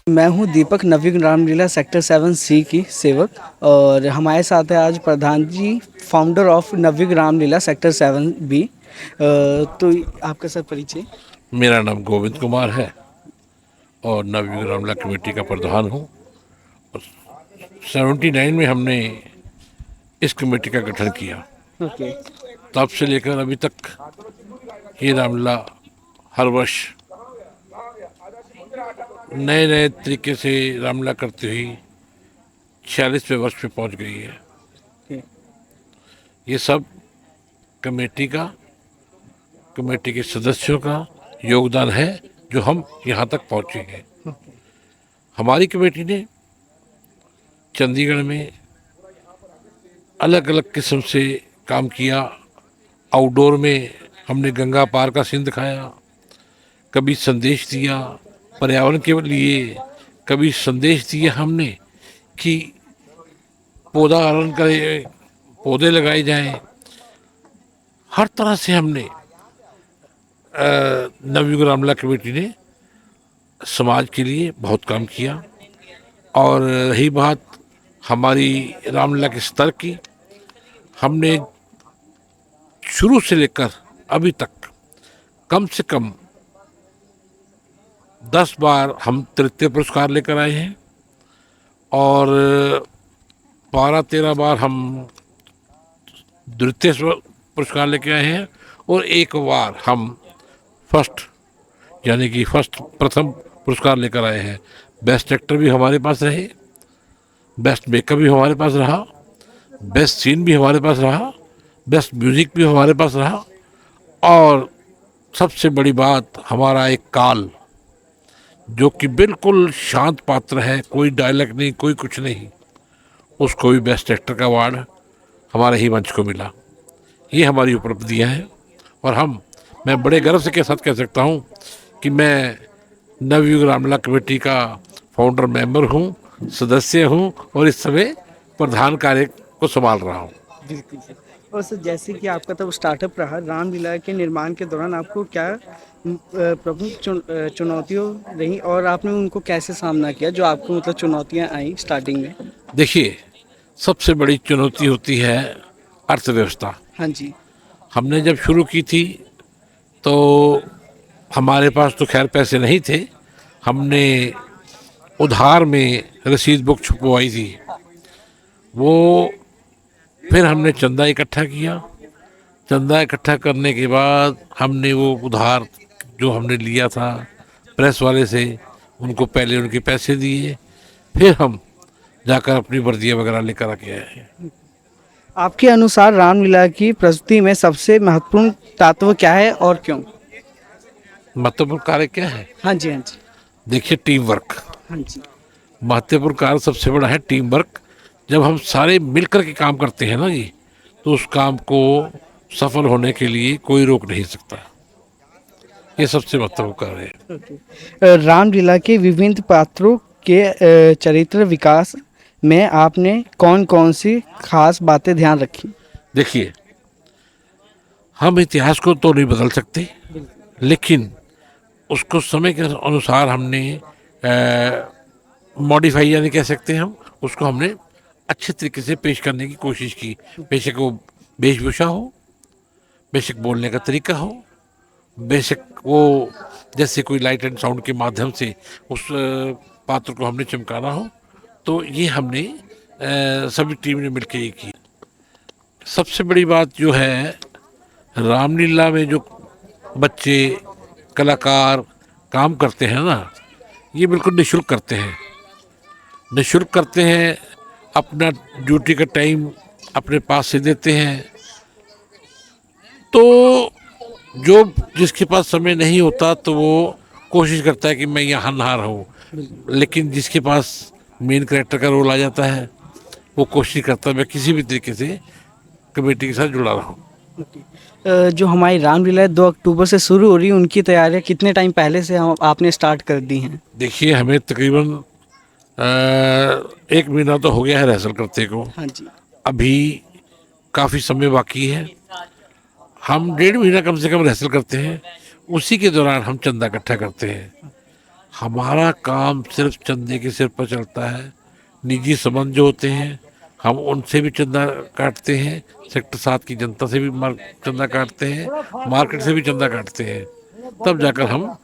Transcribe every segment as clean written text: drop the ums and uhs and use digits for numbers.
मैं हूं दीपक, नवीन Ramlila sector 7C की सेवक। और हमारे साथ है आज प्रधान जी, founder of Naveen Ramlila sector 7B। तो आपका सर परिचय। मेरा नाम गोविंद कुमार है और नवयुग रामला कमेटी का प्रधान हूँ। 79 में हमने इस कमेटी का गठन किया। ओके। तब से लेकर अभी तक ये रामला हर वर्ष नए नए तरीके से रामला करती हुई 46वें वर्ष में पहुंच गई है। ओके। ये सब कमेटी का, कमेटी के सदस्यों का योगदान है जो हम यहाँ तक पहुँचे हैं। हमारी कमेटी ने चंडीगढ़ में अलग अलग किस्म से काम किया। आउटडोर में हमने गंगा पार का सीन दिखाया, कभी संदेश दिया पर्यावरण के लिए, कभी संदेश दिया हमने कि पौधारोपण करें, पौधे लगाए जाएं। हर तरह से हमने नवयुग रामला कमेटी ने समाज के लिए बहुत काम किया। और रही बात हमारी रामलीला के स्तर की, हमने शुरू से लेकर अभी तक कम से कम 10 बार हम तृतीय पुरस्कार लेकर आए हैं और 12-13 बार हम द्वितीय पुरस्कार लेकर आए हैं और एक बार हम फर्स्ट यानी कि प्रथम पुरस्कार लेकर आए हैं। बेस्ट एक्टर भी हमारे पास रहे, बेस्ट मेकअप भी हमारे पास रहा, बेस्ट सीन भी हमारे पास रहा, बेस्ट म्यूजिक भी हमारे पास रहा। और सबसे बड़ी बात, हमारा एक काल जो कि बिल्कुल शांत पात्र है, कोई डायलॉग नहीं, कोई कुछ नहीं, उसको भी बेस्ट एक्टर का अवार्ड हमारे ही मंच को मिला। ये हमारी उपलब्धियां हैं और मैं बड़े गर्व से के साथ कह सकता हूँ कि मैं नवयुग रामलीला कमेटी का फाउंडर मेंबर हूँ, सदस्य हूँ और इस समय प्रधान कार्य को संभाल रहा हूँ। बिल्कुल सर। और सर, जैसे कि आपका तब स्टार्टअप रहा, रामलीला के निर्माण के दौरान आपको क्या प्रमुख चुनौतियों रही और आपने उनको कैसे सामना किया, जो आपको मतलब चुनौतियां आई स्टार्टिंग में? देखिए, सबसे बड़ी चुनौती होती है अर्थव्यवस्था। हाँ जी। हमने जब शुरू की थी तो हमारे पास तो खैर पैसे नहीं थे, हमने उधार में रसीद बुक छपवाई थी। वो फिर हमने चंदा इकट्ठा किया। चंदा इकट्ठा करने के बाद हमने वो उधार जो हमने लिया था प्रेस वाले से, उनको पहले उनके पैसे दिए, फिर हम जाकर अपनी वर्दियाँ वगैरह लेकर आके आए हैं। आपके अनुसार रामलीला की प्रस्तुति में सबसे महत्वपूर्ण तत्व क्या है और क्यों? महत्वपूर्ण कार्य क्या है? हाँ जी, हाँ जी। देखिए, टीम वर्क। हाँ जी। महत्वपूर्ण कार्य सबसे बड़ा है टीम वर्क। जब हम सारे मिलकर के काम करते हैं ना जी, तो उस काम को सफल होने के लिए कोई रोक नहीं सकता। ये सबसे महत्वपूर्ण कार्य है। रामलीला के विभिन्न पात्रों के चरित्र विकास में आपने कौन कौन सी खास बातें ध्यान रखी? देखिए, हम इतिहास को तो नहीं बदल सकते, लेकिन उसको समय के अनुसार हमने मॉडिफाई यानी कह सकते हैं, हम उसको हमने अच्छे तरीके से पेश करने की कोशिश की। बेशक वो वेशभूषा हो, बेशक बोलने का तरीका हो, बेशक वो जैसे कोई लाइट एंड साउंड के माध्यम से उस पात्र को हमने चमकाना हो, तो ये हमने सभी टीम ने मिलकर ये की। सबसे बड़ी बात जो है, रामलीला में जो बच्चे कलाकार काम करते हैं ना, ये बिल्कुल निःशुल्क करते हैं। निःशुल्क करते हैं, अपना ड्यूटी का टाइम अपने पास से देते हैं। तो जो जिसके पास समय नहीं होता तो वो कोशिश करता है कि मैं यहाँ ना रहूँ, लेकिन जिसके पास मेन कैरेक्टर का रोल आ जाता है वो कोशिश करता है मैं किसी भी तरीके से कमेटी के साथ जुड़ा रहूँ। जो हमारी रामलीला 2 अक्टूबर से शुरू हो रही है, उनकी तैयारियां कितने टाइम पहले से आपने स्टार्ट कर दी हैं? देखिए, हमें तकरीबन 1 महीना तो हो गया है रिहर्सल करते को। हाँ जी। अभी काफ़ी समय बाकी है। हम 1.5 महीना कम से कम रिहर्सल करते हैं, उसी के दौरान हम चंदा इकट्ठा करते हैं। हमारा काम सिर्फ चंदे के सिर पर चलता है। निजी संबंध जो होते हैं हम उनसे भी चंदा काटते हैं, सेक्टर 7 की जनता से भी चंदा काटते हैं, मार्केट से भी चंदा काटते हैं, तब जाकर हम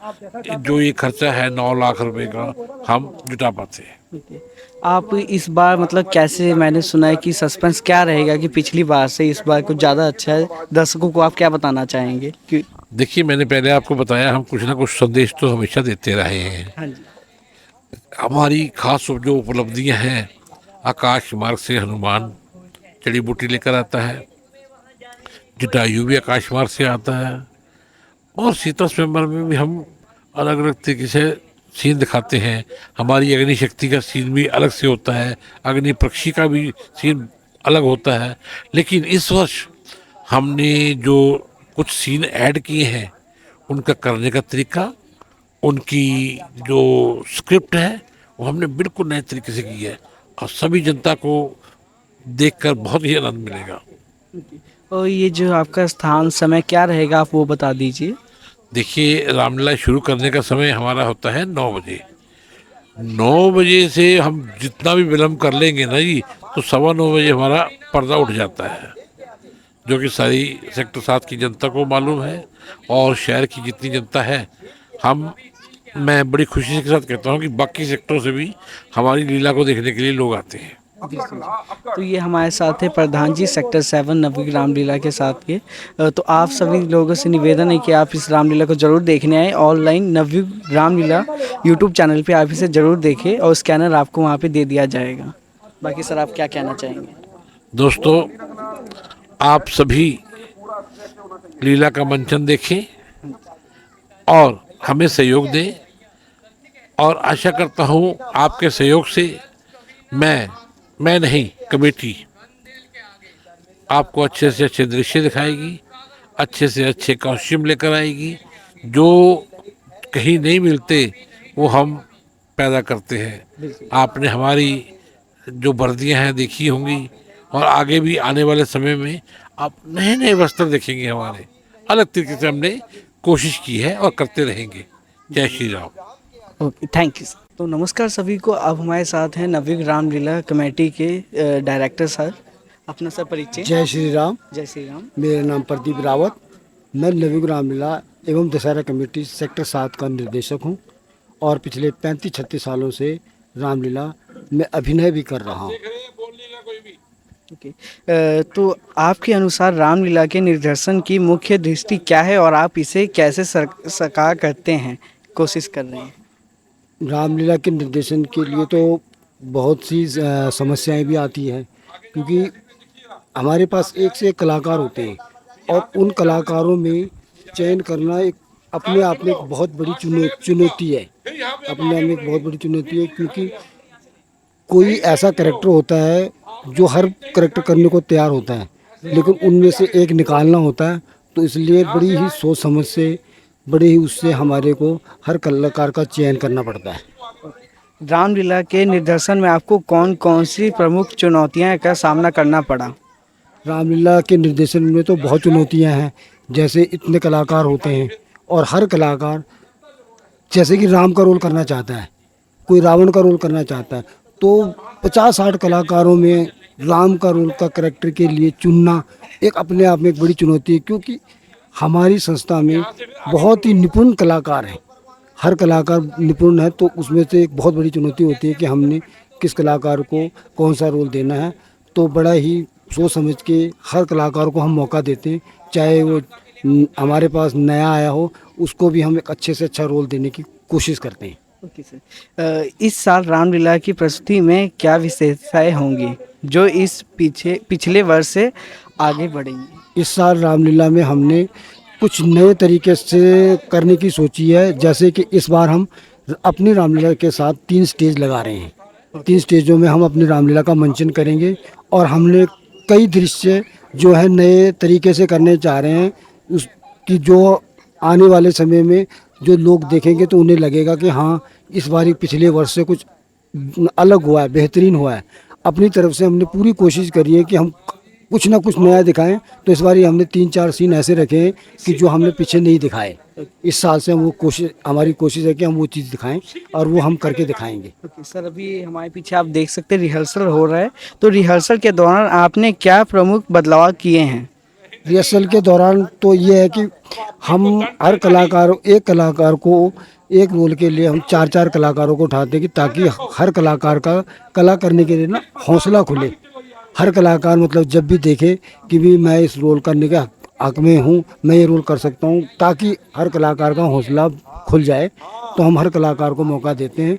जो ये खर्चा है 9 लाख रुपए का हम जुटा पाते हैं। ओके। आप इस बार मतलब कैसे, मैंने सुना है कि सस्पेंस क्या रहेगा कि पिछली बार से इस बार कुछ ज़्यादा अच्छा है, दर्शकों को आप क्या बताना चाहेंगे कि? देखिए, मैंने पहले आपको बताया हम कुछ ना कुछ संदेश तो हमेशा देते रहे हैं। हाँ जी। हमारी खास जो उपलब्धियां हैं, आकाश मार्ग से हनुमान जड़ी बूटी लेकर आता है, जटायु भी आकाश मार्ग से आता है, और सीता स्वयंवर में भी हम अलग अलग तरीके से सीन दिखाते हैं। हमारी अग्नि शक्ति का सीन भी अलग से होता है, अग्नि पक्षी का भी सीन अलग होता है। लेकिन इस वर्ष हमने जो कुछ सीन ऐड किए हैं, उनका करने का तरीका, उनकी जो स्क्रिप्ट है, वो हमने बिल्कुल नए तरीके से की है, और सभी जनता को देखकर बहुत ही आनंद मिलेगा। और ये जो आपका स्थान समय क्या रहेगा, आप वो बता दीजिए। देखिए, रामलीला शुरू करने का समय हमारा होता है 9 बजे। 9 बजे से हम जितना भी विलम्ब कर लेंगे ना जी, तो 9:15 बजे हमारा पर्दा उठ जाता है, जो कि सारी सेक्टर 7 की जनता को मालूम है, और शहर की जितनी जनता है। मैं बड़ी खुशी के साथ कहता हूँ कि बाकी सेक्टरों से भी हमारी लीला को देखने के लिए लोग आते हैं। तो ये हमारे साथ है प्रधान जी, सेक्टर 7 नवयुग रामलीला के साथ के। तो आप सभी लोगों से निवेदन है कि आप इस रामलीला को जरूर देखने आए। Online Navyug Ramlila YouTube channel पे आप इसे जरूर देखें, और स्कैनर आपको वहाँ पे दे दिया जाएगा। बाकी सर, आप क्या कहना चाहेंगे? दोस्तों, आप सभी लीला का मंचन देखें और हमें सहयोग दें, और आशा करता हूँ आपके सहयोग से मैं नहीं, कमेटी आपको अच्छे से अच्छे दृश्य दिखाएगी, अच्छे से अच्छे कॉस्ट्यूम लेकर आएगी। जो कहीं नहीं मिलते वो हम पैदा करते हैं। आपने हमारी जो वर्दियां हैं देखी होंगी, और आगे भी आने वाले समय में आप नए नए वस्त्र देखेंगे हमारे। अलग तरीके से हमने कोशिश की है और करते रहेंगे। जय Shri Ram. Okay, thank you sir. तो नमस्कार सभी को। अब हमारे साथ हैं नवयुग रामलीला कमेटी के डायरेक्टर सर। अपना सर परिचय। जय श्री राम। जय श्री राम। मेरा नाम प्रदीप रावत। मैं नवयुग रामलीला एवं दशहरा कमेटी सेक्टर 7 का निर्देशक हूं, और पिछले 35-36 सालों से रामलीला में अभिनय भी कर रहा हूं। ओके। तो आपके अनुसार रामलीला के निर्देशन की मुख्य दृष्टि क्या है, और आप इसे कैसे साकार करते हैं, कोशिश कर रहे हैं? रामलीला के निर्देशन के लिए तो बहुत सी समस्याएं भी आती हैं, क्योंकि हमारे पास एक से एक कलाकार होते हैं, और उन कलाकारों में चयन करना एक अपने आप में एक बहुत बड़ी चुनौती है। अपने आप में एक बहुत बड़ी चुनौती है, क्योंकि कोई ऐसा कैरेक्टर होता है जो हर कैरेक्टर करने को तैयार होता है, लेकिन उनमें से एक निकालना होता है। तो इसलिए बड़ी ही सोच समझ से, बड़े ही उससे हमारे को हर कलाकार का चयन करना पड़ता है। रामलीला के निर्देशन में आपको कौन कौन सी प्रमुख चुनौतियां का सामना करना पड़ा? रामलीला के निर्देशन में तो बहुत चुनौतियां हैं। जैसे इतने कलाकार होते हैं, और हर कलाकार जैसे कि राम का रोल करना चाहता है, कोई रावण का रोल करना चाहता है, तो 50-60 कलाकारों में राम का रोल का कैरेक्टर के लिए चुनना एक अपने आप में एक बड़ी चुनौती है। क्योंकि हमारी संस्था में बहुत ही निपुण कलाकार हैं, हर कलाकार निपुण है, तो उसमें से एक बहुत बड़ी चुनौती होती है कि हमने किस कलाकार को कौन सा रोल देना है। तो बड़ा ही सोच समझ के हर कलाकार को हम मौका देते हैं, चाहे वो हमारे पास नया आया हो, उसको भी हम एक अच्छे से अच्छा रोल देने की कोशिश करते हैं। Okay sir. इस साल रामलीला की प्रस्तुति में क्या विशेषताएं होंगी जो इस पिछले वर्ष से आगे बढ़ेंगी? इस साल रामलीला में हमने कुछ नए तरीके से करने की सोची है। जैसे कि इस बार हम अपनी रामलीला के साथ 3 स्टेज लगा रहे हैं। 3 स्टेजों में हम अपनी रामलीला का मंचन करेंगे, और हमने कई दृश्य जो है नए तरीके से करने चाह रहे हैं, उसकी जो आने वाले समय में जो लोग देखेंगे तो उन्हें लगेगा कि हाँ, इस बार पिछले वर्ष से कुछ अलग हुआ है, बेहतरीन हुआ है। अपनी तरफ से हमने पूरी कोशिश करी है कि हम कुछ ना कुछ नया दिखाएं। तो इस बार ही हमने 3-4 सीन ऐसे रखे हैं कि जो हमने पीछे नहीं दिखाए। इस साल से हम वो हमारी कोशिश है कि हम वो चीज़ दिखाएं और वो हम करके दिखाएंगे। ओके सर, अभी हमारे पीछे आप देख सकते हैं रिहर्सल हो रहा है, तो रिहर्सल के दौरान आपने क्या प्रमुख बदलाव किए हैं? रिहर्सल के दौरान तो ये है कि हम हर एक कलाकार को एक रोल के लिए हम 4-4 कलाकारों को उठाते हैं कि ताकि हर कलाकार का कला करने के लिए ना हौसला खुले। हर कलाकार मतलब जब भी देखे कि भी मैं इस रोल करने के हक में हूँ, मैं ये रोल कर सकता हूँ, ताकि हर कलाकार का हौसला खुल जाए। तो हम हर कलाकार को मौका देते हैं।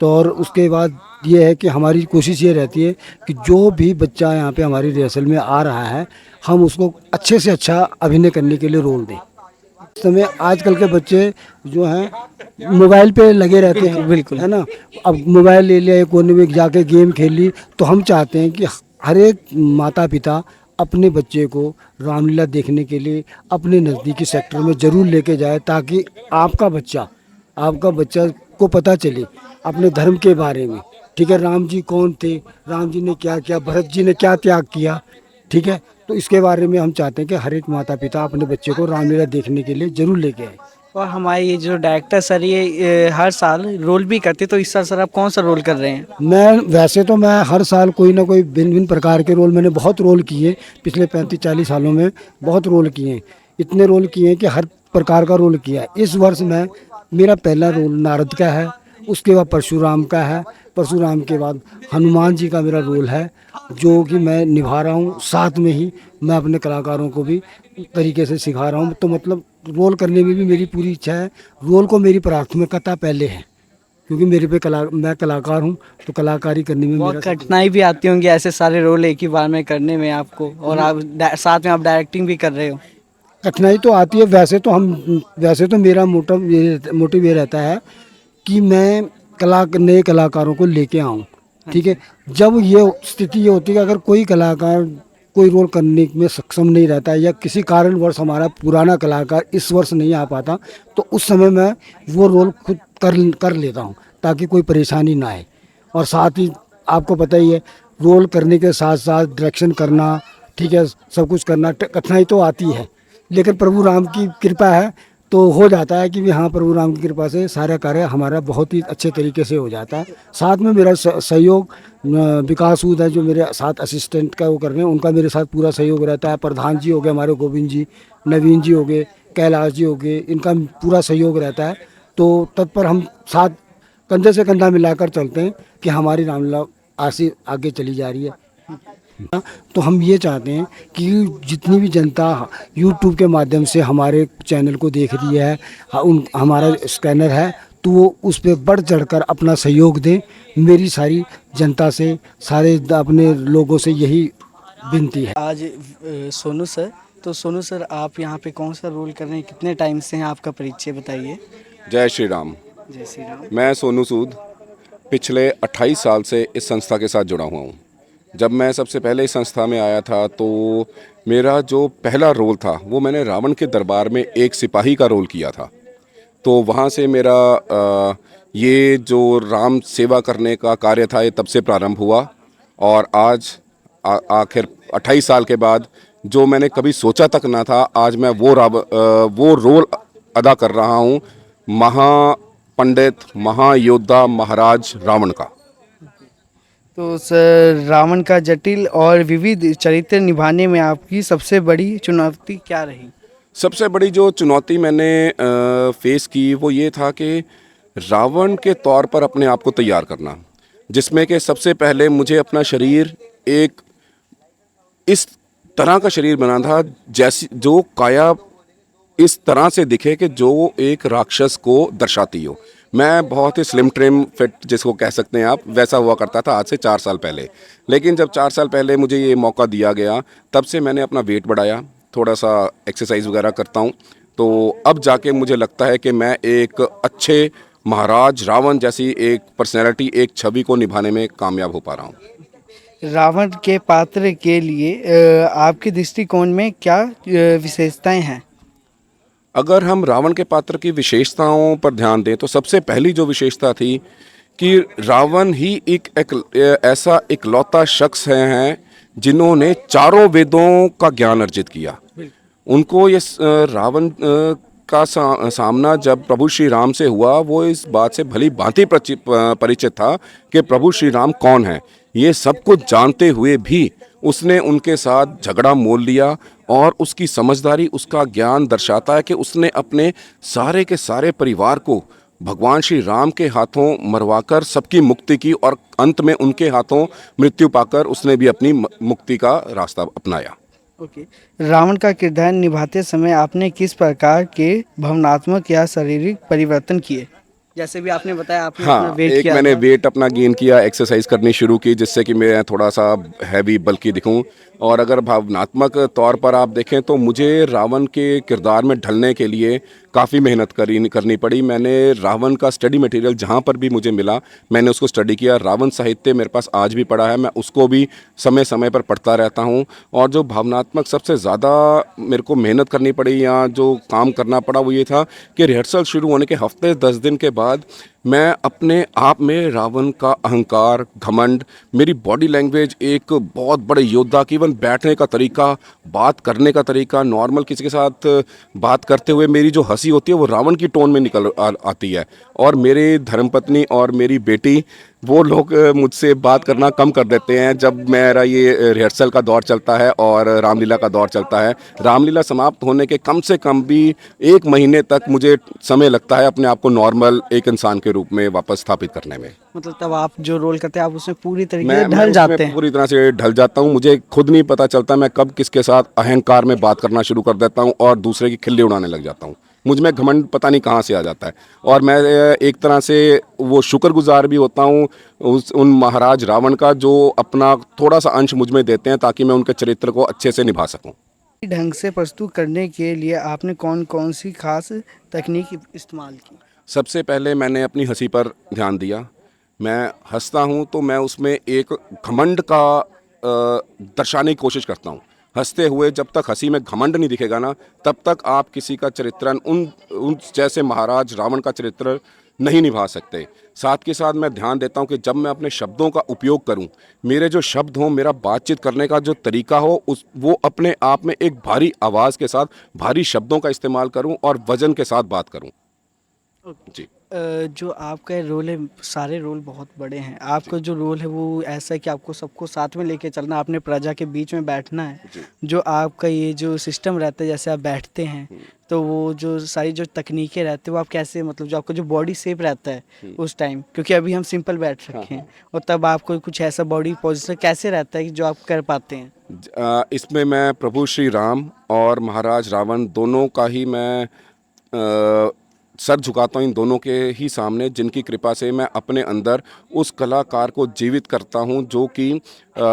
तो और उसके बाद ये है कि हमारी कोशिश ये रहती है कि जो भी बच्चा यहाँ पे हमारी रिहर्सल में आ रहा है, हम उसको अच्छे से अच्छा अभिनय करने के लिए रोल दें। इस समय आजकल के बच्चे जो हैं मोबाइल पे लगे रहते हैं, बिल्कुल। है ना। अब मोबाइल ले लिया, एक कोने में जाके गेम खेल ली। तो हम चाहते हैं कि हर एक माता पिता अपने बच्चे को रामलीला देखने के लिए अपने नज़दीकी सेक्टर में ज़रूर लेके जाए, ताकि आपका बच्चा को पता चले अपने धर्म के बारे में। ठीक है, राम जी कौन थे, राम जी ने क्या किया, भरत जी ने क्या त्याग किया। ठीक है, तो इसके बारे में हम चाहते हैं कि हर एक माता पिता अपने बच्चे को रामलीला देखने के लिए जरूर लेके आए। और हमारे ये जो डायरेक्टर सर ये हर साल रोल भी करते, तो इस साल सर आप कौन सा रोल कर रहे हैं? वैसे तो मैं हर साल कोई ना कोई भिन्न भिन्न प्रकार के रोल, मैंने बहुत रोल किए पिछले 35-40 सालों में, बहुत रोल किए हैं। इतने रोल किए हैं कि हर प्रकार का रोल किया है। इस वर्ष मेरा पहला रोल नारद का है, उसके बाद परशुराम का है, परशुराम के बाद हनुमान जी का मेरा रोल है, जो कि मैं निभा रहा हूँ। साथ में ही मैं अपने कलाकारों को भी तरीके से सिखा रहा हूँ। तो मतलब रोल करने में भी मेरी पूरी इच्छा है। रोल को मेरी प्राथमिकता पहले है, क्योंकि मैं कलाकार हूँ, तो कलाकारी करने में बहुत मेरा कठिनाई भी आती होंगी ऐसे सारे रोल एक ही बार में करने में आपको, और आप साथ में आप डायरेक्टिंग भी कर रहे हो। कठिनाई तो आती है। वैसे तो मेरा मोटिव ये रहता है कि मैं नए कलाकारों को लेके आऊँ। ठीक है, जब ये स्थिति ये होती है कि अगर कोई कलाकार कोई रोल करने में सक्षम नहीं रहता है, या किसी कारणवश हमारा पुराना कलाकार इस वर्ष नहीं आ पाता, तो उस समय मैं वो रोल खुद कर लेता हूँ, ताकि कोई परेशानी ना आए। और साथ ही आपको पता ही है, रोल करने के साथ साथ डायरेक्शन करना, ठीक है, सब कुछ करना, कठिनाई तो आती है। लेकिन प्रभु राम की कृपा है तो हो जाता है कि भी हाँ, प्रभु राम की कृपा से सारा कार्य हमारा बहुत ही अच्छे तरीके से हो जाता है। साथ में मेरा सहयोग विकास सूद है, जो मेरे साथ असिस्टेंट का वो कर रहे हैं, उनका मेरे साथ पूरा सहयोग रहता है। प्रधान जी हो गए हमारे, गोविंद जी, नवीन जी हो गए, कैलाश जी हो गए, इनका पूरा सहयोग रहता है। तो तत्पर हम साथ कंधे से कंधा मिलाकर चलते हैं कि हमारी रामलीला आगे चली जा रही है। तो हम ये चाहते हैं कि जितनी भी जनता YouTube के माध्यम से हमारे चैनल को देख रही है, हमारा स्कैनर है, तो वो उस पर बढ़ चढ़कर अपना सहयोग दें। मेरी सारी जनता से, सारे अपने लोगों से यही विनती है। आज सोनू सर, तो सोनू सर आप यहाँ पे कौन सा रोल कर रहे हैं, कितने टाइम से हैं, आपका परिचय बताइए। जय श्री राम। जय श्री राम। मैं सोनू सूद पिछले 28 साल से इस संस्था के साथ जुड़ा हुआ हूँ। जब मैं सबसे पहले इस संस्था में आया था, तो मेरा जो पहला रोल था वो मैंने रावण के दरबार में एक सिपाही का रोल किया था। तो वहाँ से मेरा ये जो राम सेवा करने का कार्य था, ये तब से प्रारंभ हुआ। और आज आखिर 28 साल के बाद, जो मैंने कभी सोचा तक ना था, आज मैं वो रोल अदा कर रहा हूँ, महापंडित, महायोद्धा महाराज रावण का। तो सर, रावण का जटिल और विविध चरित्र निभाने में आपकी सबसे बड़ी चुनौती क्या रही? सबसे बड़ी जो चुनौती मैंने फेस की वो ये था कि रावण के तौर पर अपने आप को तैयार करना, जिसमें कि सबसे पहले मुझे अपना शरीर एक इस तरह का शरीर बना था, जैसी जो काया इस तरह से दिखे कि जो एक राक्षस को दर्शाती हो। मैं बहुत ही स्लिम ट्रिम फिट, जिसको कह सकते हैं आप, वैसा हुआ करता था आज से 4 साल पहले। लेकिन जब 4 साल पहले मुझे ये मौका दिया गया, तब से मैंने अपना वेट बढ़ाया, थोड़ा सा एक्सरसाइज वगैरह करता हूँ। तो अब जाके मुझे लगता है कि मैं एक अच्छे महाराज रावण जैसी एक पर्सनैलिटी, एक छवि को निभाने में कामयाब हो पा रहा हूँ। रावण के पात्र के लिए आपके दृष्टिकोण में क्या विशेषताएं हैं? अगर हम रावण के पात्र की विशेषताओं पर ध्यान दें, तो सबसे पहली जो विशेषता थी कि रावण ही एक ऐसा इकलौता शख्स है जिन्होंने चारों वेदों का ज्ञान अर्जित किया। उनको ये रावण का सामना जब प्रभु श्री राम से हुआ, वो इस बात से भली भांति परिचित था कि प्रभु श्री राम कौन है। ये सब कुछ जानते हुए भी उसने उनके साथ झगड़ा मोल लिया, और उसकी समझदारी, उसका ज्ञान दर्शाता है कि उसने अपने सारे के सारे परिवार को भगवान श्री राम के हाथों मरवाकर सबकी मुक्ति की, और अंत में उनके हाथों मृत्यु पाकर उसने भी अपनी मुक्ति का रास्ता अपनाया। ओके। रावण का किरदार निभाते समय आपने किस प्रकार के भावनात्मक या शारीरिक परिवर्तन किए? जैसे भी आपने बताया, आपने अपना हाँ, वेट एक किया मैंने था। वेट अपना गेन किया, एक्सरसाइज करनी शुरू की, जिससे कि मैं थोड़ा सा हैवी बल्कि दिखूं। और अगर भावनात्मक तौर पर आप देखें तो मुझे रावण के किरदार में ढलने के लिए काफ़ी मेहनत करनी पड़ी। मैंने रावण का स्टडी मटेरियल जहाँ पर भी मुझे मिला, मैंने उसको स्टडी किया। रावण साहित्य मेरे पास आज भी पड़ा है, मैं उसको भी समय समय पर पढ़ता रहता हूँ। और जो भावनात्मक सबसे ज़्यादा मेरे को मेहनत करनी पड़ी या जो काम करना पड़ा, वो ये था कि रिहर्सल शुरू होने के हफ्ते 10 दिन के बाद मैं अपने आप में रावण का अहंकार, घमंड, मेरी बॉडी लैंग्वेज एक बहुत बड़े योद्धा की, इवन बैठने का तरीका, बात करने का तरीका, नॉर्मल किसी के साथ बात करते हुए मेरी जो हंसी होती है वो रावण की टोन में निकल आती है। और मेरी धर्मपत्नी और मेरी बेटी, वो लोग मुझसे बात करना कम कर देते हैं जब मेरा ये रिहर्सल का दौर चलता है और रामलीला का दौर चलता है। रामलीला समाप्त होने के कम से कम भी 1 महीने तक मुझे समय लगता है अपने आप को नॉर्मल एक इंसान के रूप में वापस स्थापित करने में। मतलब तब आप जो रोल करते हैं, आप उसमें पूरी तरीके मैं से ढल उसमें जाते हैं। पूरी तरह से ढल जाता हूँ। मुझे खुद नहीं पता चलता मैं कब किसके साथ अहंकार में बात करना शुरू कर देता हूँ और दूसरे की खिल्ली उड़ाने लग जाता हूँ। मुझ में घमंड पता नहीं कहाँ से आ जाता है। और मैं एक तरह से वो शुक्रगुजार भी होता हूँ उन महाराज रावण का, जो अपना थोड़ा सा अंश मुझ में देते हैं ताकि मैं उनके चरित्र को अच्छे से निभा सकूँ। ढंग से प्रस्तुत करने के लिए आपने कौन कौन सी खास तकनीक इस्तेमाल की? सबसे पहले मैंने अपनी हंसी पर ध्यान दिया। मैं हंसता हूँ तो मैं उसमें एक घमंड का दर्शाने की कोशिश करता हूँ। हंसते हुए जब तक हंसी में घमंड नहीं दिखेगा ना, तब तक आप किसी का चरित्रण उन जैसे महाराज रावण का चरित्र नहीं निभा सकते। साथ के साथ मैं ध्यान देता हूँ कि जब मैं अपने शब्दों का उपयोग करूँ, मेरे जो शब्द हों, मेरा बातचीत करने का जो तरीका हो, वो अपने आप में एक भारी आवाज़ के साथ भारी शब्दों का इस्तेमाल करूँ और वजन के साथ बात करूँ। जी। जो आपका रोल है, सारे रोल बहुत बड़े हैं। आपका जो रोल है वो ऐसा है कि आपको सबको साथ में लेके चलना, आपने प्रजा के बीच में बैठना है। जो आपका ये जो सिस्टम रहता है, जैसे आप बैठते हैं, तो वो जो सारी जो तकनीकें रहती है, वो आप कैसे, मतलब जो आपका जो बॉडी शेप रहता है उस टाइम, क्योंकि अभी हम सिंपल बैठ रखे हैं, और तब आपको कुछ ऐसा बॉडी पोजिशन कैसे रहता है कि जो आप कर पाते हैं? इसमें मैं प्रभु श्री राम और महाराज रावण दोनों का ही मैं सर झुकाता हूँ, इन दोनों के ही सामने, जिनकी कृपा से मैं अपने अंदर उस कलाकार को जीवित करता हूँ जो कि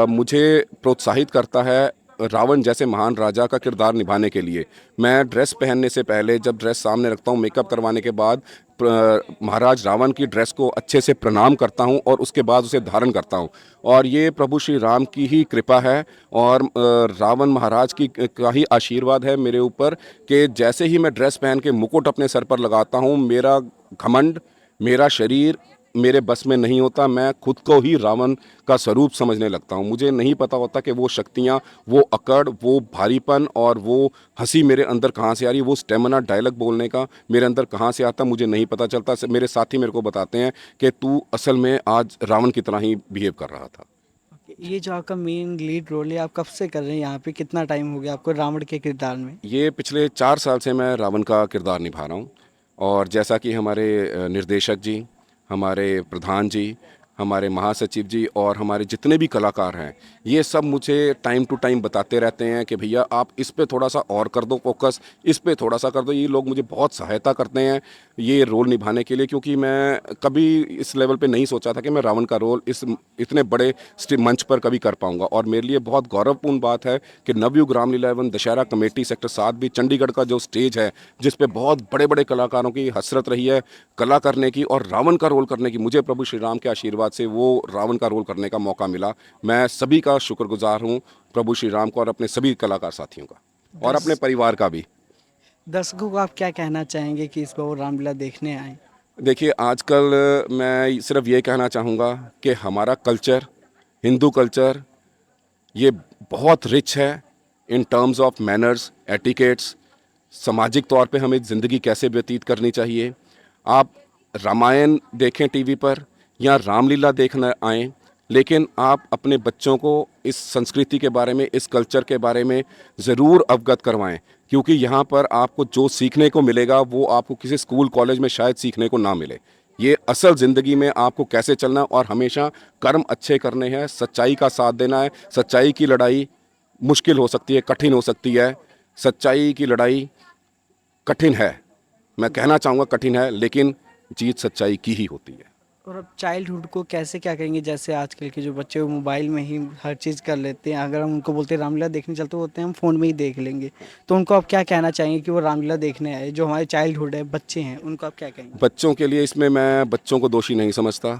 मुझे प्रोत्साहित करता है रावण जैसे महान राजा का किरदार निभाने के लिए। मैं ड्रेस पहनने से पहले, जब ड्रेस सामने रखता हूँ, मेकअप करवाने के बाद महाराज रावण की ड्रेस को अच्छे से प्रणाम करता हूँ और उसके बाद उसे धारण करता हूँ। और ये प्रभु श्री राम की ही कृपा है और रावण महाराज की का ही आशीर्वाद है मेरे ऊपर कि जैसे ही मैं ड्रेस पहन के मुकुट अपने सर पर लगाता हूँ, मेरा घमंड, मेरा शरीर मेरे बस में नहीं होता। मैं खुद को ही रावण का स्वरूप समझने लगता हूँ। मुझे नहीं पता होता कि वो शक्तियाँ, वो अकड़, वो भारीपन और वो हंसी मेरे अंदर कहाँ से आ रही है, वो स्टेमिना डायलॉग बोलने का मेरे अंदर कहाँ से आता, मुझे नहीं पता चलता। मेरे साथी मेरे को बताते हैं कि तू असल में आज रावण की तरह ही बिहेव कर रहा था। ये जो आपका मेन लीड रोल है, आप कब से कर रहे हैं यहाँ पे? कितना टाइम हो गया आपको रावण के किरदार में? ये पिछले 4 साल से मैं रावण का किरदार निभा रहा हूँ। और जैसा कि हमारे निर्देशक जी, हमारे प्रधान जी, हमारे महासचिव जी और हमारे जितने भी कलाकार हैं, ये सब मुझे टाइम टू टाइम बताते रहते हैं कि भैया आप इस पे थोड़ा सा और कर दो फोकस, इस पे थोड़ा सा कर दो। ये लोग मुझे बहुत सहायता करते हैं ये रोल निभाने के लिए, क्योंकि मैं कभी इस लेवल पे नहीं सोचा था कि मैं रावण का रोल इस इतने बड़े मंच पर कभी कर पाऊंगा। और मेरे लिए बहुत गौरवपूर्ण बात है कि नवयुग रामलीला एवं दशहरा कमेटी सेक्टर 7 भी, चंडीगढ़ का जो स्टेज है जिस पे बहुत बड़े बड़े कलाकारों की हसरत रही है कला करने की और रावण का रोल करने की, मुझे प्रभु श्री राम के आशीर्वाद से वो रावण का रोल करने का मौका मिला। मैं सभी का शुक्रगुजार हूँ, प्रभु श्री राम को और अपने सभी कलाकार साथियों का और अपने परिवार का भी। दर्शकों को आप क्या कहना चाहेंगे कि इस बार वो रामलीला देखने आए? देखिए, आजकल मैं सिर्फ ये कहना चाहूँगा कि हमारा कल्चर, हिंदू कल्चर ये बहुत रिच है in terms of manners, etiquettes, सामाजिक तौर पे हमें ज़िंदगी कैसे व्यतीत करनी चाहिए। आप रामायण देखें टीवी पर या रामलीला देखने आएँ, लेकिन आप अपने बच्चों को इस संस्कृति के बारे में, इस कल्चर के बारे में ज़रूर अवगत करवाएं, क्योंकि यहाँ पर आपको जो सीखने को मिलेगा वो आपको किसी स्कूल कॉलेज में शायद सीखने को ना मिले। ये असल ज़िंदगी में आपको कैसे चलना और हमेशा कर्म अच्छे करने हैं, सच्चाई का साथ देना है। सच्चाई की लड़ाई मुश्किल हो सकती है, कठिन हो सकती है। सच्चाई की लड़ाई कठिन है, मैं कहना चाहूँगा कठिन है, लेकिन जीत सच्चाई की ही होती है। और अब चाइल्डहुड को कैसे क्या करेंगे, जैसे आजकल के जो बच्चे वो मोबाइल में ही हर चीज़ कर लेते हैं। अगर हम उनको बोलते हैं रामलीला देखने चलते बोलते हैं हम फ़ोन में ही देख लेंगे, तो उनको आप क्या कहना चाहेंगे कि वो रामलीला देखने आए, जो हमारे चाइल्डहुड है, बच्चे हैं, उनको आप क्या कहेंगे? बच्चों के लिए इसमें मैं बच्चों को दोषी नहीं समझता।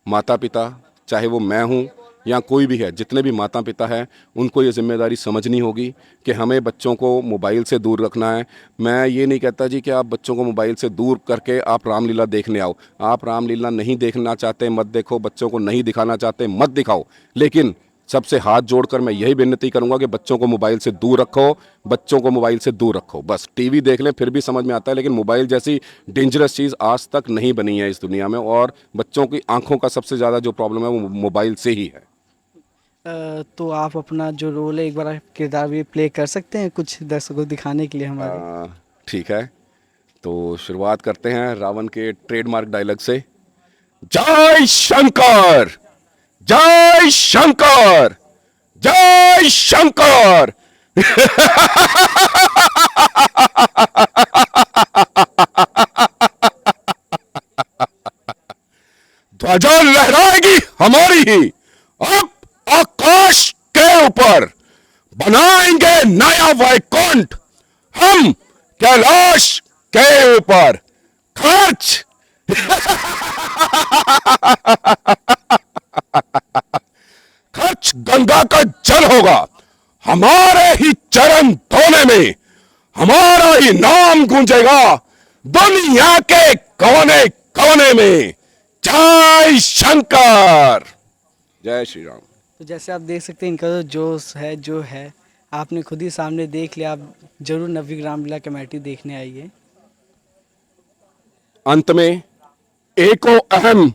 माता पिता, चाहे वो मैं हूँ या कोई भी है, जितने भी माता पिता हैं, उनको ये जिम्मेदारी समझनी होगी कि हमें बच्चों को मोबाइल से दूर रखना है। मैं ये नहीं कहता जी कि आप बच्चों को मोबाइल से दूर करके आप रामलीला देखने आओ। आप रामलीला नहीं देखना चाहते मत देखो, बच्चों को नहीं दिखाना चाहते मत दिखाओ, लेकिन सबसे हाथ जोड़कर मैं यही विनती करूंगा कि बच्चों को मोबाइल से दूर रखो, बच्चों को मोबाइल से दूर रखो। बस टीवी देख लें फिर भी समझ में आता है, लेकिन मोबाइल जैसी डेंजरस चीज़ आज तक नहीं बनी है इस दुनिया में, और बच्चों की आंखों का सबसे ज़्यादा जो प्रॉब्लम है वो मोबाइल से ही है। तो आप अपना जो रोल है एक बार आप किरदार भी प्ले कर सकते हैं कुछ दर्शकों को दिखाने के लिए हमारे? ठीक है, तो शुरुआत करते हैं रावण के ट्रेडमार्क डायलॉग से। जय शंकर, जय शंकर, जय शंकर। ध्वजा लहराएगी हमारी ही, अब आकाश के ऊपर बनाएंगे नया वैकुंठ हम कैलाश के ऊपर। खर्च खर्च गंगा का जल होगा हमारे ही चरण धोने में, हमारा ही नाम गूंजेगा दुनिया के कोने कोने में। जय शंकर, जय श्री राम। तो जैसे आप देख सकते हैं इनका जो जोश है जो है आपने खुद ही सामने देख लिया। आप जरूर नवी रामलीला कमेटी देखने आइए। अंत में एको अहम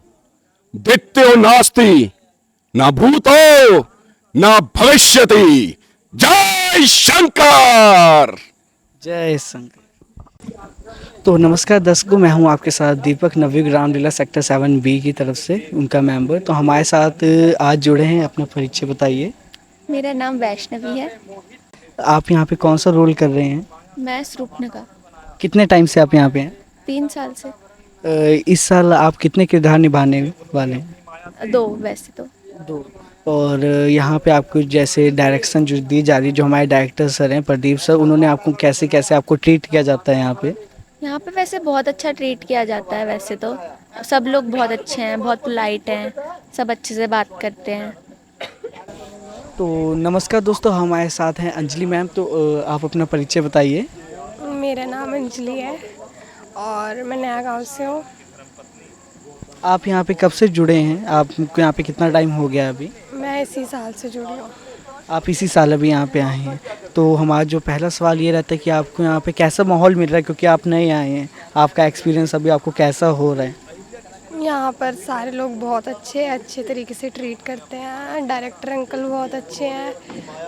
द्वितीयो नास्ति, न भूतो न भविष्यति। जय शंकर, जय शंकर। तो नमस्कार दर्शकों, मैं हूं आपके साथ दीपक, नवयुग रामलीला सेक्टर 7B की तरफ से उनका मेंबर। तो हमारे साथ आज जुड़े हैं, अपना परिचय बताइए। मेरा नाम वैष्णवी है। आप यहां पे कौन सा रोल कर रहे हैं? मैं स्वरूपनगा। कितने टाइम से आप यहां पे हैं? 3 साल से। इस साल आप कितने किरदार निभाने वाले हैं? 2 वैसे तो। 2। और यहाँ पे आपको जैसे डायरेक्शन जो दी जा रही है, जो हमारे डायरेक्टर सर हैं प्रदीप सर, उन्होंने आपको कैसे कैसे आपको ट्रीट किया जाता है यहाँ पे? यहाँ पे वैसे बहुत अच्छा ट्रीट किया जाता है। वैसे तो सब लोग बहुत अच्छे हैं, बहुत पोलाइट हैं, सब अच्छे से बात करते हैं। तो नमस्कार दोस्तों, हमारे साथ हैं अंजलि मैम। तो आप अपना परिचय बताइए। मेरा नाम अंजलि है और मैं नया गांव से हूँ। आप यहाँ पे कब से जुड़े हैं? आपको यहाँ पे कितना टाइम हो गया अभी? मैं इसी साल से जुड़ी हूँ। आप इसी साल अभी यहाँ पे आए हैं। तो हमारा जो पहला सवाल ये रहता है कि आपको यहाँ पे कैसा माहौल मिल रहा है, क्योंकि आप नए आए हैं। आपका एक्सपीरियंस अभी आपको कैसा हो रहा है? यहाँ पर सारे लोग बहुत अच्छे तरीके से ट्रीट करते हैं। डायरेक्टर अंकल बहुत अच्छे हैं,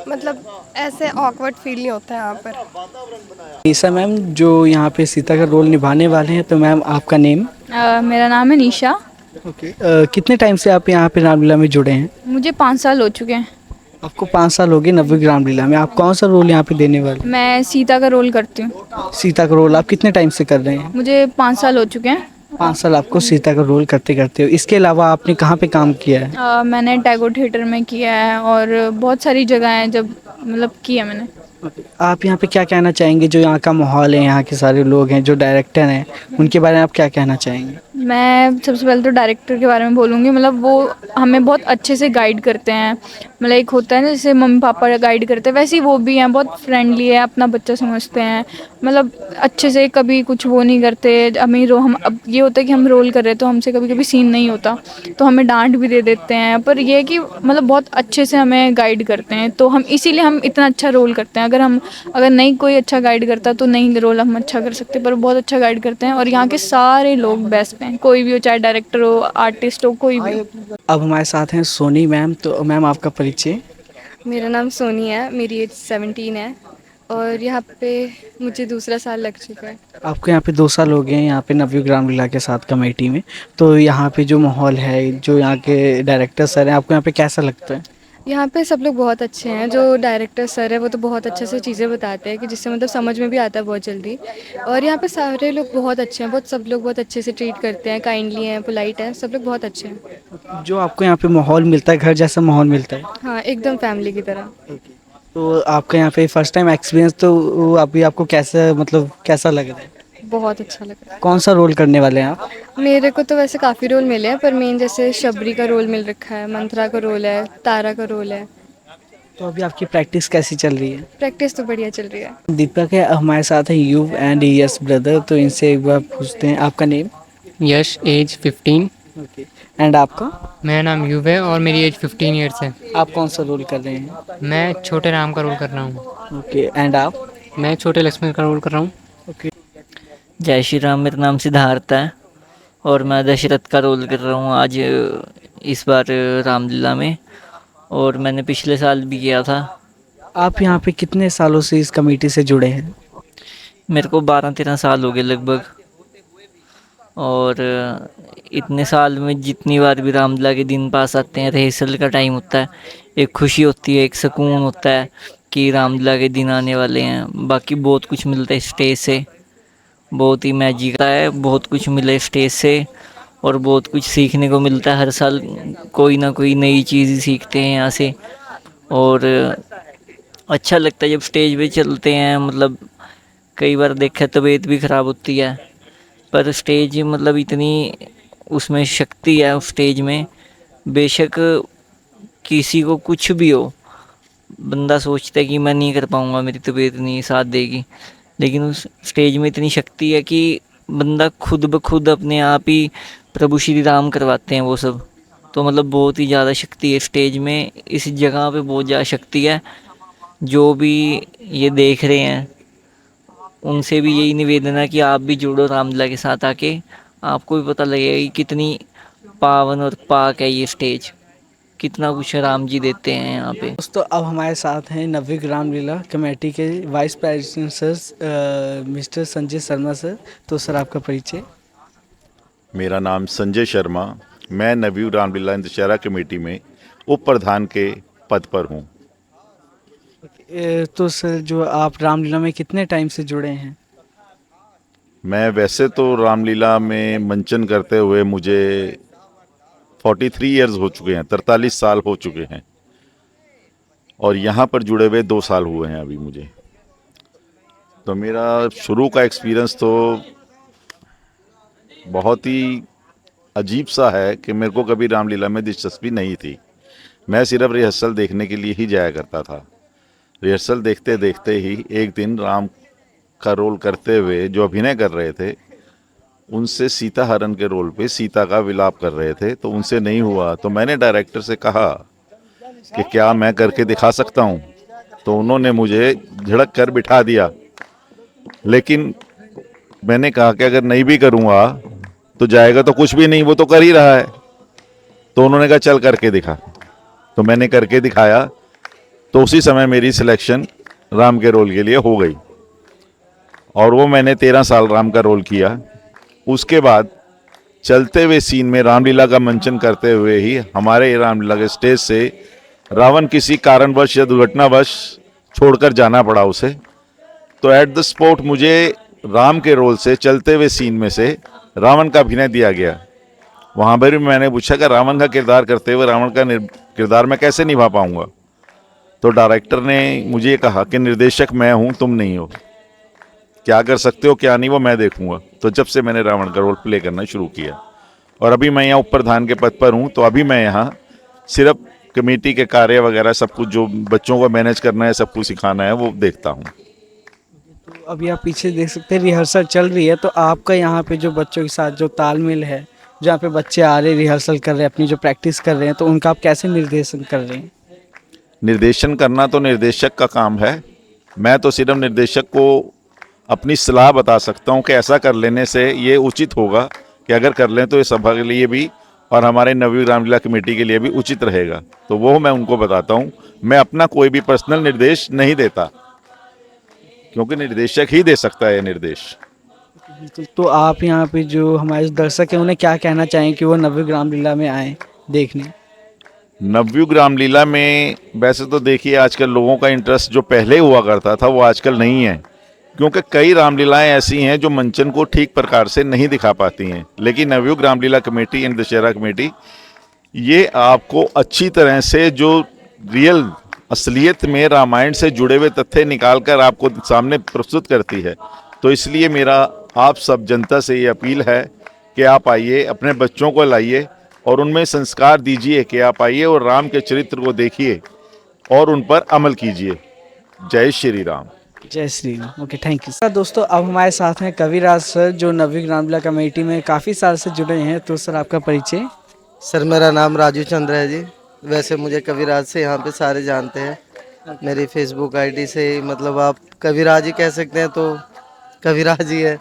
मतलब ऐसे ऑकवर्ड फील नहीं होता है यहाँ पर। ईसा मैम जो यहाँ पे सीता का रोल निभाने वाले हैं, तो मैम आपका नेम? मेरा नाम है निशा। ओके। कितने टाइम से आप यहाँ पे रामलीला में जुड़े हैं? मुझे 5 साल हो चुके हैं। आपको 5 साल हो गए नवयुग रामलीला में। आप कौन सा रोल यहाँ पे देने वाले? मैं सीता का रोल करती हूँ। सीता का रोल आप कितने टाइम से कर रहे हैं? मुझे 5 साल हो चुके हैं। 5 साल आपको सीता का रोल करते करते हो। इसके अलावा आपने कहाँ पे काम किया है? मैंने टैगोर थिएटर में किया है और बहुत सारी जगह हैं जब मतलब किया मैंने। आप यहाँ पे क्या कहना चाहेंगे? जो यहाँ का माहौल है, यहाँ के सारे लोग हैं, जो डायरेक्टर हैं, उनके बारे में आप क्या कहना चाहेंगे? मैं सबसे पहले तो डायरेक्टर के बारे में बोलूँगी। मतलब वो हमें बहुत अच्छे से गाइड करते हैं, मतलब एक होता है ना जैसे मम्मी पापा गाइड करते हैं, वैसे ही वो भी हैं, बहुत फ्रेंडली है, अपना बच्चा समझते हैं, मतलब अच्छे से कभी कुछ वो नहीं करते। हमें हम अब ये होता है कि हम रोल कर रहे हैं तो हमसे कभी कभी सीन नहीं होता तो हमें डांट भी दे देते हैं, पर ये है कि मतलब बहुत अच्छे से हमें गाइड करते हैं, तो हम इसीलिए हम इतना अच्छा रोल करते हैं। अगर नहीं कोई अच्छा गाइड करता तो नहीं रोल हम अच्छा कर सकते, पर बहुत अच्छा गाइड करते हैं। और यहाँ के सारे लोग बेस्ट हैं, कोई भी हो, चाहे डायरेक्टर हो, आर्टिस्ट हो, कोई भी हो। अब हमारे साथ हैं सोनी मैम, तो मैम आपका परिचय। मेरा नाम सोनी है, मेरी एज 17 है और यहाँ पे मुझे दूसरा साल लग चुका है। आपको यहाँ पे 2 साल हो गए हैं यहाँ पे नवयुग रामलीला के साथ कमेटी में, तो यहाँ पे जो माहौल है, जो यहाँ के डायरेक्टर सर हैं, आपको यहाँ पे कैसा लगता है? यहाँ पे सब लोग बहुत अच्छे हैं, जो डायरेक्टर सर है वो तो बहुत अच्छे से चीज़ें बताते हैं कि जिससे मतलब समझ में भी आता है बहुत जल्दी। और यहाँ पे सारे लोग बहुत अच्छे हैं, सब लोग बहुत अच्छे से ट्रीट करते हैं, काइंडली हैं, पोलाइट हैं, सब लोग बहुत अच्छे हैं। जो आपको यहाँ पे माहौल मिलता है, घर जैसा माहौल मिलता है। हाँ, एकदम फैमिली की तरह। तो आपका यहाँ पे फर्स्ट टाइम एक्सपीरियंस, तो वो अभी आपको कैसा, मतलब कैसा लग रहा है? बहुत अच्छा लग रहा कौन सा रोल करने वाले हैं आप? है। मेरे को तो वैसे काफ़ी रोल मिले हैं, पर मेन जैसे शबरी का रोल मिल रखा है, मंथरा का रोल है, तारा का रोल है। तो अभी आपकी प्रैक्टिस कैसी चल रही है? प्रैक्टिस तो बढ़िया चल रही है। दीपक है हमारे साथ है, यू एंड यस ब्रदर, तो इनसे एक बार पूछते हैं, आपका नेम? यश, एज 15। ओके। एंड आपका? मेरा नाम युव है और मेरी एज 15 ईयर्स है। आप कौन सा रोल कर रहे हैं? मैं छोटे राम का रोल कर रहा हूँ। ओके। एंड आप? मैं छोटे लक्ष्मण का रोल कर रहा हूँ। ओके। जय श्री राम, मेरा नाम सिद्धार्थ है और मैं दशरथ का रोल कर रहा हूँ आज इस बार रामलीला में, और मैंने पिछले साल भी किया था। आप यहाँ पे कितने सालों से इस कमेटी से जुड़े हैं? मेरे को 12-13 साल हो गए लगभग, और इतने साल में जितनी बार भी रामलीला के दिन पास आते हैं, रिहर्सल का टाइम होता है, एक खुशी होती है, एक सुकून होता है कि रामलीला के दिन आने वाले हैं। बाकी बहुत कुछ मिलता है स्टेज से, बहुत ही मैजिक है, बहुत कुछ मिले स्टेज से और बहुत कुछ सीखने को मिलता है। हर साल कोई ना कोई नई चीज़ सीखते हैं यहाँ से, और अच्छा लगता है जब स्टेज पे चलते हैं। मतलब कई बार देखा तबीयत भी ख़राब होती है, पर स्टेज मतलब इतनी उसमें शक्ति है उस स्टेज में, बेशक किसी को कुछ भी हो, बंदा सोचता है कि मैं नहीं कर पाऊँगा, मेरी तबीयत नहीं साथ देगी, लेकिन उस स्टेज में इतनी शक्ति है कि बंदा खुद ब खुद अपने आप ही प्रभु श्री राम करवाते हैं वो सब। तो मतलब बहुत ही ज़्यादा शक्ति है स्टेज में, इस जगह पे बहुत ज़्यादा शक्ति है। जो भी ये देख रहे हैं उनसे भी यही निवेदन है कि आप भी जुड़ो रामलीला के साथ आके, आपको भी पता लगेगा कि कितनी पावन और पाक है ये स्टेज, कितना कुछ राम जी देते हैं यहाँ पे। दोस्तों अब हमारे साथ हैं नवयुग रामलीला कमेटी के vice president sir mister Sanjay Sharma sir. तो सर आपका परिचय? मेरा नाम संजय शर्मा, मैं नवयुग रामलीला दशहरा कमेटी में उप प्रधान के पद पर हूँ। तो सर जो आप रामलीला में कितने टाइम से जुड़े हैं? मैं वैसे तो रामलीला में मंचन करते हुए मुझे 43 इयर्स हो चुके हैं, 43 साल हो चुके हैं, और यहाँ पर जुड़े हुए 2 साल हुए हैं अभी मुझे। तो मेरा शुरू का एक्सपीरियंस तो बहुत ही अजीब सा है कि मेरे को कभी रामलीला में दिलचस्पी नहीं थी। मैं सिर्फ रिहर्सल देखने के लिए ही जाया करता था। रिहर्सल देखते देखते ही एक दिन राम का रोल करते हुए जो अभिनय कर रहे थे, उनसे सीता हरण के रोल पे सीता का विलाप कर रहे थे, तो उनसे नहीं हुआ। तो मैंने डायरेक्टर से कहा कि क्या मैं करके दिखा सकता हूँ, तो उन्होंने मुझे झड़क कर बिठा दिया। लेकिन मैंने कहा कि अगर नहीं भी करूँगा तो जाएगा तो कुछ भी नहीं, वो तो कर ही रहा है। तो उन्होंने कहा चल करके दिखा। तो मैंने करके दिखाया, तो उसी समय मेरी सिलेक्शन राम के रोल के लिए हो गई, और वो मैंने 13 साल राम का रोल किया। उसके बाद चलते हुए सीन में रामलीला का मंचन करते हुए ही हमारे रामलीला के स्टेज से रावण किसी कारणवश या दुर्घटनावश छोड़कर जाना पड़ा उसे। तो एट द स्पॉट मुझे राम के रोल से चलते हुए सीन में से रावण का अभिनय दिया गया। वहाँ पर भी मैंने पूछा कि रावण का किरदार करते हुए रावण का किरदार मैं कैसे निभा पाऊँगा। तो डायरेक्टर ने मुझे कहा कि निर्देशक मैं हूँ, तुम नहीं हो, क्या कर सकते हो क्या नहीं वो मैं देखूंगा। तो जब से मैंने रावण का रोल प्ले करना शुरू किया, और अभी मैं यहाँ उप प्रधान के पद पर हूँ। तो अभी मैं यहाँ सिर्फ कमेटी के कार्य वगैरह सब कुछ जो बच्चों को मैनेज करना है, सब कुछ सिखाना है, वो देखता हूँ। तो अभी आप पीछे देख सकते हैं रिहर्सल चल रही है, तो आपका यहाँ पे जो बच्चों के साथ जो तालमेल है, जहाँ पे बच्चे आ रहे रिहर्सल कर रहे हैं, अपनी जो प्रैक्टिस कर रहे हैं, तो उनका आप कैसे निर्देशन कर रहे हैं? निर्देशन करना तो निर्देशक का काम है। मैं तो सिर्फ निर्देशक को अपनी सलाह बता सकता हूँ कि ऐसा कर लेने से ये उचित होगा, कि अगर कर लें तो ये सभा के लिए भी और हमारे नवयुग रामलीला कमेटी के लिए भी उचित रहेगा, तो वो मैं उनको बताता हूँ। मैं अपना कोई भी पर्सनल निर्देश नहीं देता, क्योंकि निर्देशक ही दे सकता है ये निर्देश। तो आप यहाँ पे जो हमारे दर्शक हैं उन्हें क्या कहना चाहें कि वो नवयुग रामलीला में आएँ देखने? नवयुग रामलीला में वैसे तो देखिए आजकल लोगों का इंटरेस्ट जो पहले हुआ करता था वो आजकल नहीं है, क्योंकि कई रामलीलाएं ऐसी हैं जो मंचन को ठीक प्रकार से नहीं दिखा पाती हैं। लेकिन Navyug Ramlila committee and Dussehra committee ये आपको अच्छी तरह से जो रियल असलियत में रामायण से जुड़े हुए तथ्य निकालकर आपको सामने प्रस्तुत करती है। तो इसलिए मेरा आप सब जनता से ये अपील है कि आप आइए, अपने बच्चों को लाइए और उनमें संस्कार दीजिए कि आप आइए और राम के चरित्र को देखिए और उन पर अमल कीजिए। जय श्री राम। जय Shri Ram. Okay, thank you sir. दोस्तों अब हमारे साथ हैं कविराज सर, जो नवयुग रामलीला कमेटी में काफ़ी साल से जुड़े हैं। तो सर आपका परिचय? सर मेरा नाम राजू चंद्र है जी। वैसे मुझे कविराज से यहाँ पे सारे जानते हैं। मेरी फेसबुक आईडी से मतलब आप कविराज ही कह सकते हैं, तो कविराज ही है।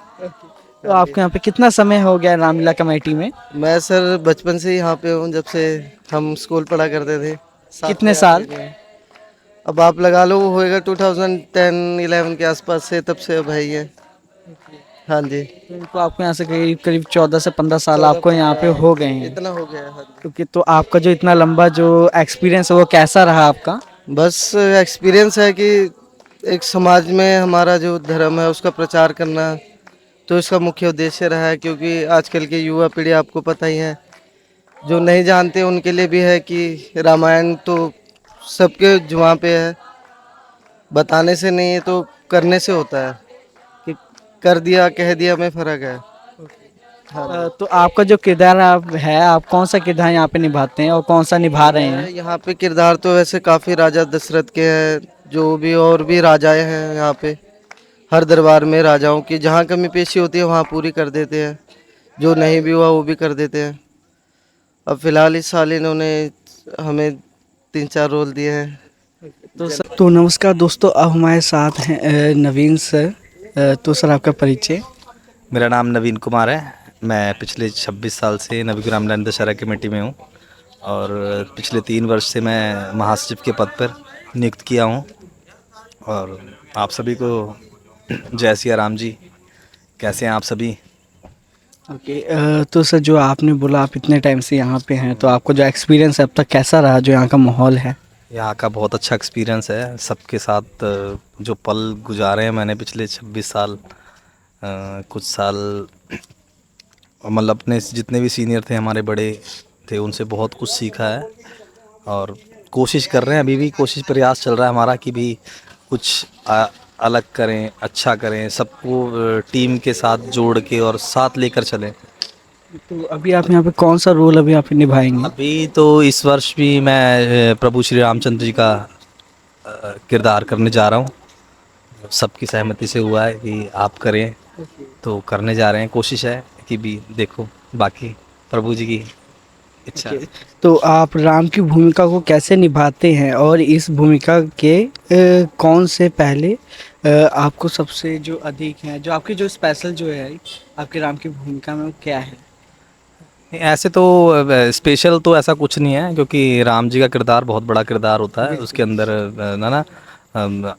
तो आपको यहाँ पे कितना समय हो गया रामलीला कमेटी में? मैं सर बचपन से ही यहाँ पे हूँ, जब से हम स्कूल पढ़ा करते थे। कितने साल? अब आप लगा लो, वो होएगा 2010-11 के आसपास से, तब से अब है ही है। हाँ जी। तो आपको यहाँ से करीब करीब 14 से 15 साल आपको यहाँ पे हो गए हैं। इतना हो गया है। हाँ जी। क्योंकि तो आपका जो इतना लंबा जो एक्सपीरियंस है वो कैसा रहा आपका? बस एक्सपीरियंस है कि एक समाज में हमारा जो धर्म है उसका प्रचार करना, तो इसका मुख्य उद्देश्य रहा है। क्योंकि आजकल की युवा पीढ़ी आपको पता ही है, जो नहीं जानते उनके लिए भी है कि रामायण तो सबके जुबान पे है, बताने से नहीं है तो करने से होता है, कि कर दिया कह दिया में फ़र्क है। तो आपका जो किरदार आप कौन सा किरदार यहाँ पे निभाते हैं और कौन सा निभा रहे हैं? यहाँ पे किरदार तो वैसे काफ़ी राजा दशरथ के हैं, जो भी और भी राजाएं हैं यहाँ पे। हर दरबार में राजाओं की जहाँ कमी पेशी होती है वहाँ पूरी कर देते हैं, जो नहीं भी हुआ वो भी कर देते हैं। अब फिलहाल इस साल इन्होंने हमें 3-4 रोल दिए हैं। तो नमस्कार दोस्तों, अब हमारे साथ हैं नवीन सर। तो सर आपका परिचय? मेरा नाम नवीन कुमार है। मैं पिछले 26 साल से नवयुग रामलीला दशहरा कमेटी में हूँ और पिछले 3 वर्ष से मैं महासचिव के पद पर नियुक्त किया हूँ। और आप सभी को जय सिया राम जी। कैसे हैं आप सभी? ओके, तो सर जो आपने बोला आप इतने टाइम से यहाँ पे हैं, तो आपका जो एक्सपीरियंस है अब तक कैसा रहा, जो यहाँ का माहौल है? यहाँ का बहुत अच्छा एक्सपीरियंस है। सबके साथ जो पल गुजारे हैं मैंने पिछले 26 साल, कुछ साल मतलब अपने जितने भी सीनियर थे, हमारे बड़े थे, उनसे बहुत कुछ सीखा है और कोशिश कर रहे हैं, अभी भी कोशिश प्रयास चल रहा है हमारा कि भी कुछ अलग करें, अच्छा करें, सबको टीम के साथ जोड़ के और साथ लेकर चलें। तो अभी आप यहाँ पे कौन सा रोल अभी आप निभाएंगे? अभी तो इस वर्ष भी मैं प्रभु श्री रामचंद्र जी का किरदार करने जा रहा हूँ। सबकी सहमति से हुआ है कि आप करें, तो करने जा रहे हैं। कोशिश है कि भी देखो, बाकी प्रभु जी की इच्छा। तो आप राम की भूमिका को कैसे निभाते हैं और इस भूमिका के कौन से पहले आपको सबसे जो अधिक है, जो आपकी जो स्पेशल जो है आपके राम की भूमिका में, वो क्या है? ऐसे तो स्पेशल तो ऐसा कुछ नहीं है, क्योंकि राम जी का किरदार बहुत बड़ा किरदार होता है। उसके अंदर ना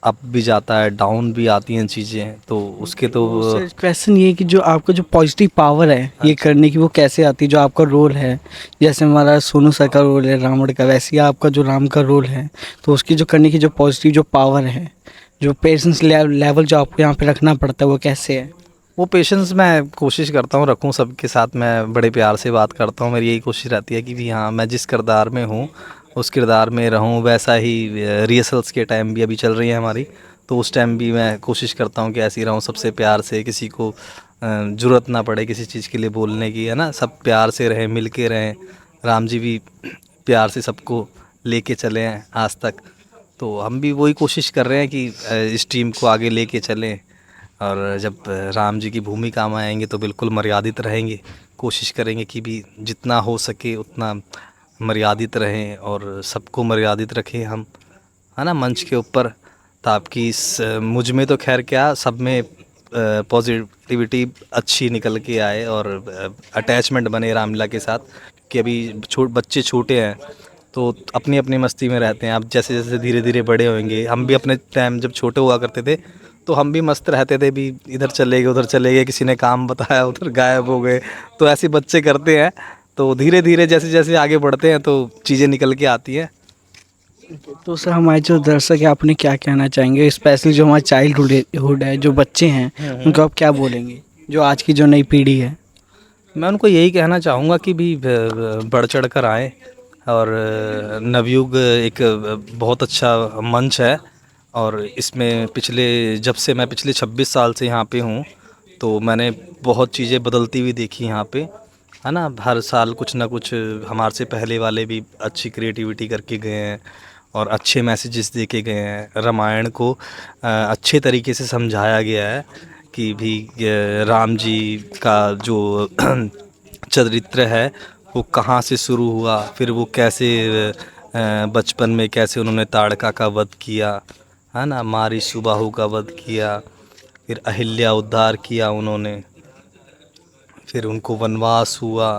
अप भी जाता है, डाउन भी आती हैं चीज़ें, तो उसके तो क्वेश्चन ये है कि जो आपका जो पॉजिटिव पावर है ये करने की, वो कैसे आती है? जो आपका रोल है, जैसे हमारा सोनू सर का रोल है रावण का, वैसे ही आपका जो राम का रोल है, तो उसकी जो करने की जो पॉजिटिव जो पावर है, जो पेशेंस लेवल जो आपको यहाँ पे रखना पड़ता है, वो कैसे है? वो पेशेंस मैं कोशिश करता हूँ रखूँ सबके साथ। मैं बड़े प्यार से बात करता हूँ। मेरी यही कोशिश रहती है कि भी हाँ, मैं जिस किरदार में हूँ उस किरदार में रहूँ। वैसा ही रिहर्सल्स के टाइम भी अभी चल रही है हमारी, तो उस टाइम भी मैं कोशिश करता हूँ कि ऐसी रहूँ, सबसे प्यार से, किसी को ज़रूरत ना पड़े किसी चीज़ के लिए बोलने की, है ना, सब प्यार से रहें, मिल के रहें। राम जी भी प्यार से सबको लेके चले हैं आज तक। तो हम भी वही कोशिश कर रहे हैं कि इस टीम को आगे लेके चलें, और जब राम जी की भूमिका में आएंगे तो बिल्कुल मर्यादित रहेंगे। कोशिश करेंगे कि भी जितना हो सके उतना मर्यादित रहें और सबको मर्यादित रखें हम, है ना, मंच के ऊपर। ताकि इस मुझ में तो खैर क्या, सब में पॉजिटिविटी अच्छी निकल के आए और अटैचमेंट बने रामलीला के साथ। कि अभी बच्चे छोटे हैं तो अपनी अपनी मस्ती में रहते हैं। अब जैसे जैसे धीरे धीरे बड़े होंगे, हम भी अपने टाइम जब छोटे हुआ करते थे तो हम भी मस्त रहते थे, भी इधर चले गए उधर चले गए, किसी ने काम बताया उधर गायब हो गए। तो ऐसे बच्चे करते हैं। तो धीरे धीरे जैसे जैसे आगे बढ़ते हैं तो चीज़ें निकल के आती हैं। तो सर हमारे जो दर्शक है, आपने क्या कहना चाहेंगे, स्पेशली जो हमारा चाइल्डहुड है, जो बच्चे हैं, उनको आप क्या बोलेंगे, जो आज की जो नई पीढ़ी है? मैं उनको यही कहना चाहूँगा कि भी बढ़ चढ़ कर आएँ। और नवयुग एक बहुत अच्छा मंच है, और इसमें जब से मैं पिछले 26 साल से यहाँ पे हूँ तो मैंने बहुत चीज़ें बदलती हुई देखी यहाँ पे, है ना। हर साल कुछ ना कुछ हमारे से पहले वाले भी अच्छी क्रिएटिविटी करके गए हैं और अच्छे मैसेजेस दे के गए हैं। रामायण को अच्छे तरीके से समझाया गया है कि भी राम जी का जो चरित्र है वो कहाँ से शुरू हुआ, फिर वो कैसे बचपन में कैसे उन्होंने ताड़का का वध किया, है ना, मारी सुबाहु का वध किया, फिर अहिल्या उद्धार किया उन्होंने, फिर उनको वनवास हुआ,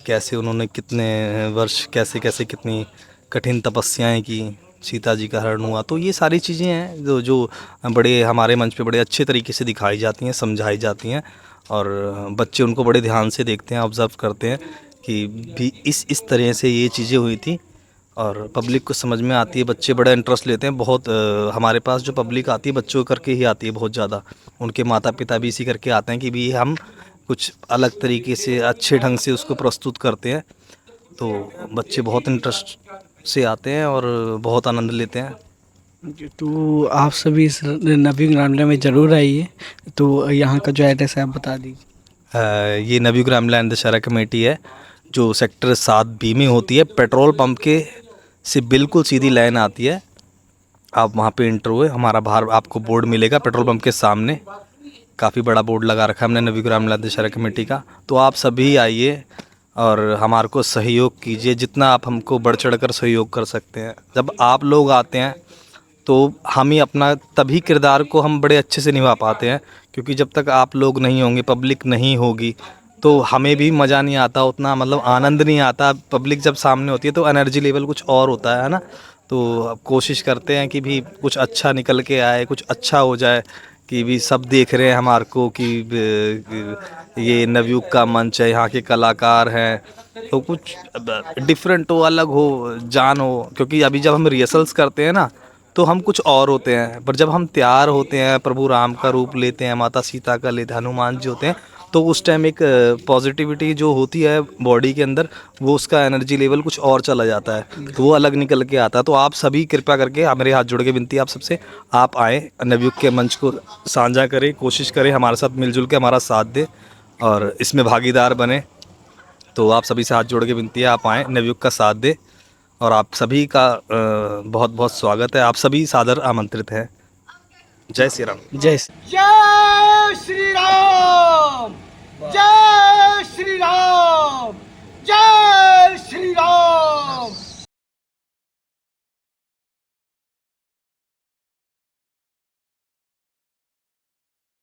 कैसे उन्होंने कितने वर्ष कैसे कैसे कितनी कठिन तपस्याएं की, सीता जी का हरण हुआ। तो ये सारी चीज़ें हैं जो बड़े हमारे मंच पे बड़े अच्छे तरीके से दिखाई जाती हैं, समझाई जाती हैं, और बच्चे उनको बड़े ध्यान से देखते हैं, ऑब्ज़र्व करते हैं कि भी इस तरह से ये चीज़ें हुई थी, और पब्लिक को समझ में आती है। बच्चे बड़ा इंटरेस्ट लेते हैं बहुत। हमारे पास जो पब्लिक आती है बच्चों करके ही आती है बहुत ज़्यादा। उनके माता पिता भी इसी करके आते हैं कि भी हम कुछ अलग तरीके से अच्छे ढंग से उसको प्रस्तुत करते हैं। तो बच्चे बहुत इंटरेस्ट से आते हैं और बहुत आनंद लेते हैं। तो आप सभी इस नवयुग रामलीला में ज़रूर आइए। तो यहाँ का जो एड्रेस है आप बता दीजिए। ये नवयुग रामलीला दशहरा कमेटी है जो सेक्टर 7B में होती है। पेट्रोल पंप के से बिल्कुल सीधी लाइन आती है, आप वहाँ पे इंटर हुए, हमारा बाहर आपको बोर्ड मिलेगा पेट्रोल पंप के सामने। काफ़ी बड़ा बोर्ड लगा रखा है हमने नवयुग रामलीला दशहरा कमेटी का। तो आप सभी आइए और हमारे को सहयोग कीजिए, जितना आप हमको बढ़ चढ़ कर सहयोग कर सकते हैं। जब आप लोग आते हैं तो हम ही अपना तभी किरदार को हम बड़े अच्छे से निभा पाते हैं, क्योंकि जब तक आप लोग नहीं होंगे, पब्लिक नहीं होगी, तो हमें भी मज़ा नहीं आता उतना, मतलब आनंद नहीं आता। पब्लिक जब सामने होती है तो एनर्जी लेवल कुछ और होता है ना। तो अब कोशिश करते हैं कि भी कुछ अच्छा निकल के आए, कुछ अच्छा हो जाए, कि भी सब देख रहे हैं हमारे को कि ये नवयुग का मंच है, यहाँ के कलाकार हैं, तो कुछ डिफरेंट हो, अलग हो, जान हो। क्योंकि अभी जब हम रिहर्सल्स करते हैं ना तो हम कुछ और होते हैं, पर जब हम तैयार होते हैं, प्रभु राम का रूप लेते हैं, माता सीता का लेते हैं, हनुमान जी होते हैं, तो उस टाइम एक पॉजिटिविटी जो होती है बॉडी के अंदर, वो उसका एनर्जी लेवल कुछ और चला जाता है, तो वो अलग निकल के आता है। तो आप सभी कृपया करके, मेरे हाथ जोड़ के विनती है आप सबसे, आप आएँ, नवयुग के मंच को साझा करें, कोशिश करें हमारे साथ मिलजुल के हमारा साथ दें और इसमें भागीदार बने। तो आप सभी से हाथ जोड़ के विनती है, आप आएँ, नवयुग का साथ दें, और आप सभी का बहुत बहुत स्वागत है। आप सभी सादर आमंत्रित हैं। जय श्री राम। जय श्री राम, जय श्री राम, जय